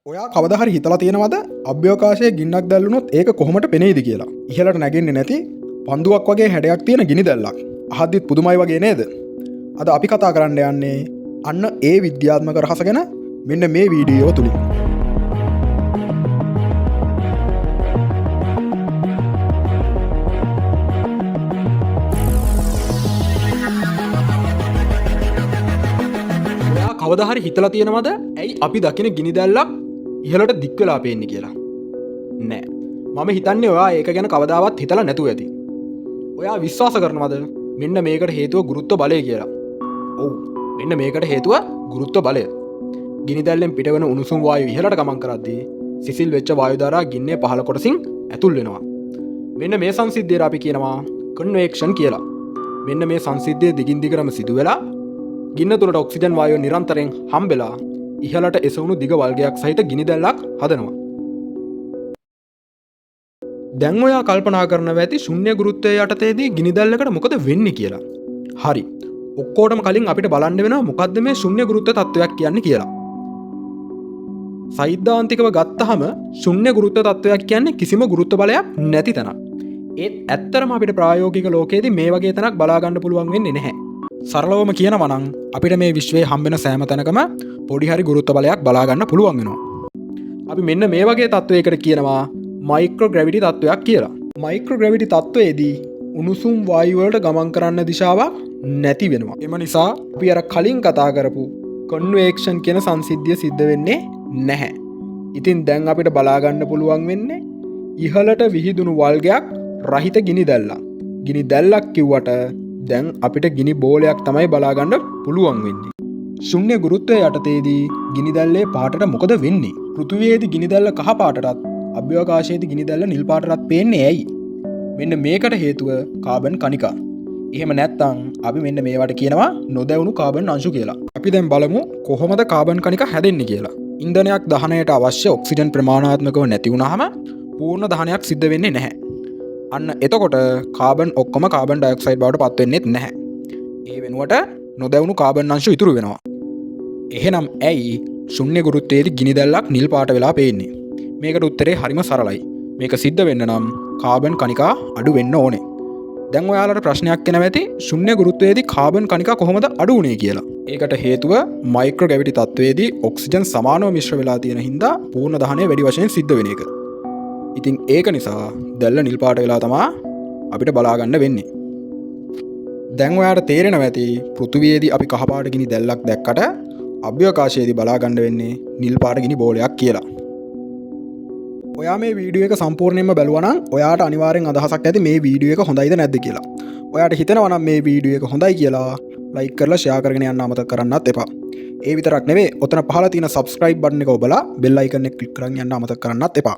ඔයා කවදා හරි හිතලා තියෙනවද අභ්‍යවකාශයේ ගින්නක් දැල්ලුනොත් ඒක කොහොමද පෙනෙයිද කියලා? ඉහළට නැගෙන්නේ නැති පන්දුවක් වගේ හැඩයක් තියෙන ගිනි දැල්ලක්. අහද්දිත් පුදුමයි වගේ නේද? අද අපි කතා කරන්න යන්නේ අන්න ඒ විද්‍යාත්මක රහස ගැන මෙන්න මේ වීඩියෝ තුලින්. ඔයා කවදා හරි හිතලා තියෙනවද ඇයි අපි දකින ගිනි දැල්ලක් ඉහලට දික් වෙලා පේන්නේ කියලා? නෑ. මම හිතන්නේ ඔයා ඒක ගැන කවදාවත් හිතලා නැතුව ඇති. ඔයා විශ්වාස කරනවද මෙන්න මේකට හේතුව ගුරුත්ව බලය කියලා? ඔව්. මෙන්න මේකට හේතුව ගුරුත්ව බලය. ගිනි දැල්ලෙන් පිටවන උණුසුම් වායු ඉහලට ගමන් කරද්දී සිසිල් වෙච්ච වායු ධාරා ගින්නේ පහළ කොටසින් ඇතුල් වෙනවා. මෙන්න මේ සංසිද්ධියට අපි කියනවා කන්වෙක්ෂන් කියලා. මෙන්න මේ සංසිද්ධිය දිගින් දිගටම සිදු වෙලා ගින්න තුළට ඔක්සිජන් වායුව නිරන්තරයෙන් හම්බෙලා ඉහලට එසවුණු දිග වල්ගයක් සහිත ගිනි දැල්ලක් හදනවා. දැන් ඔයා කල්පනා කරනවා ඇති ශුන්‍ය ගුරුත්වය යටතේදී ගිනි දැල්ලකට මොකද වෙන්නේ කියලා. හරි. ඔක්කොටම කලින් අපිට බලන්න වෙනවා මොකද්ද මේ ශුන්‍ය ගුරුත්ව තත්ත්වයක් කියන්නේ කියලා. සෛද්ධාන්තිකව ගත්තහම ශුන්‍ය ගුරුත්ව තත්ත්වයක් කියන්නේ කිසිම ගුරුත්ව බලයක් නැති තැනක්. ඒත් ඇත්තටම අපිට ප්‍රායෝගික ලෝකයේදී මේ වගේ තැනක් බලා ගන්න පුළුවන් වෙන්නේ නැහැ. සරලවම කියනවා නම් අපිට මේ විශ්වයේ හම්බෙන සෑම තැනකම පොඩි හරි ගුරුත්ව බලයක් බලා ගන්න පුළුවන් වෙනවා. අපි මෙන්න මේ වගේ තත්ත්වයකට කියනවා මයික්‍රෝග්‍රැවිටි තත්ත්වයක් කියලා. මයික්‍රෝග්‍රැවිටි තත්ත්වයේදී උණුසුම් වායු වලට ගමන් කරන්න දිශාවක් නැති වෙනවා. එම නිසා අපි අර කලින් කතා කරපු කන්වෙක්ෂන් කියන සංසිද්ධිය සිද්ධ වෙන්නේ නැහැ. ඉතින් දැන් අපිට බලා ගන්න පුළුවන් වෙන්නේ ඉහළට විහිදුණු වල්ගයක් රහිත ගිනි දැල්ලක්. ගිනි දැල්ලක් කිව්වට දැන් අපිට ගිනි බෝලයක් තමයි බලා ගන්න පුළුවන් වෙන්නේ. ශුන්‍ය ගුරුත්වය යටතේදී ගිනි දැල්ලේ පාටට මොකද වෙන්නේ? පෘථිවියේදී ගිනි දැල්ල කහ පාටටත් අභ්‍යවකාශයේදී ගිනි දැල්ල නිල් පාටටත් පේන්නේ ඇයි? මෙන්න මේකට හේතුව කාබන් කණිකා. එහෙම නැත්නම් අපි මෙන්න මේවට කියනවා නොදැවුණු කාබන් අංශු කියලා. අපි දැන් බලමු කොහොමද කාබන් කණිකා හැදෙන්නේ කියලා. ඉන්ධනයක් දහනයට අවශ්‍ය ඔක්සිජන් ප්‍රමාණාත්මකව නැති වුණාම පූර්ණ දහනයක් සිද්ධ වෙන්නේ නැහැ. අන්න එතකොට කාබන් ඔක්කොම කාබන් ඩයොක්සයිඩ් බවට පත් වෙන්නේ නැහැ. ඒ වෙනුවට නොදැවුණු කාබන් අංශු ඉතුරු වෙනවා. එහෙනම් ඇයි ශුන්‍ය ගුරුත්වයේදී ගිනි දැල්ලක් නිල් පාට වෙලා පේන්නේ? මේකට උත්තරේ හරිම සරලයි. මේක සිද්ධ වෙන්න නම් කාබන් කණිකා අඩු වෙන්න ඕනේ. දැන් ඔයාලට ප්‍රශ්නයක් එනවා ඇති ශුන්‍ය ගුරුත්වයේදී කාබන් කණිකා කොහොමද අඩු වුනේ කියලා. ඒකට හේතුව මයික්‍රෝග්‍රැවිටි තත්ත්වයේදී ඔක්සිජන් සමානව මිශ්‍ර වෙලා තියෙන හින්දා පූර්ණ දහනය වැඩි වශයෙන් සිද්ධ වෙන එක. ඉතින් ඒක නිසා දැල්ල නිල් පාට වෙලා තමා අපිට බලා ගන්න වෙන්නේ. දැන් ඔයාලට තේරෙනවා ඇති පෘථිවියේදී අපි කහ පාට ගිනි දැල්ලක් දැක්කට අභ්‍යවකාශයේදී බලා ගන්න වෙන්නේ නිල් පාට ගිනි බෝලයක් කියලා. ඔයා මේ වීඩියෝ එක සම්පූර්ණයෙන්ම බැලුවා නම් ඔයාට අනිවාර්යෙන් අදහසක් ඇති මේ වීඩියෝ එක හොඳයිද නැද්ද කියලා. ඔයාට හිතෙනවා නම් මේ වීඩියෝ එක හොඳයි කියලා ලයික් කරලා ෂෙයා කරගෙන යන්න අමතක කරන්නත් එපා. ඒ විතරක් නෙවෙයි ඔතන පහළ තියෙන subscribe button එක ඔබලා bell icon එක click කරන් යන්න අමතක කරන්නත් එපා.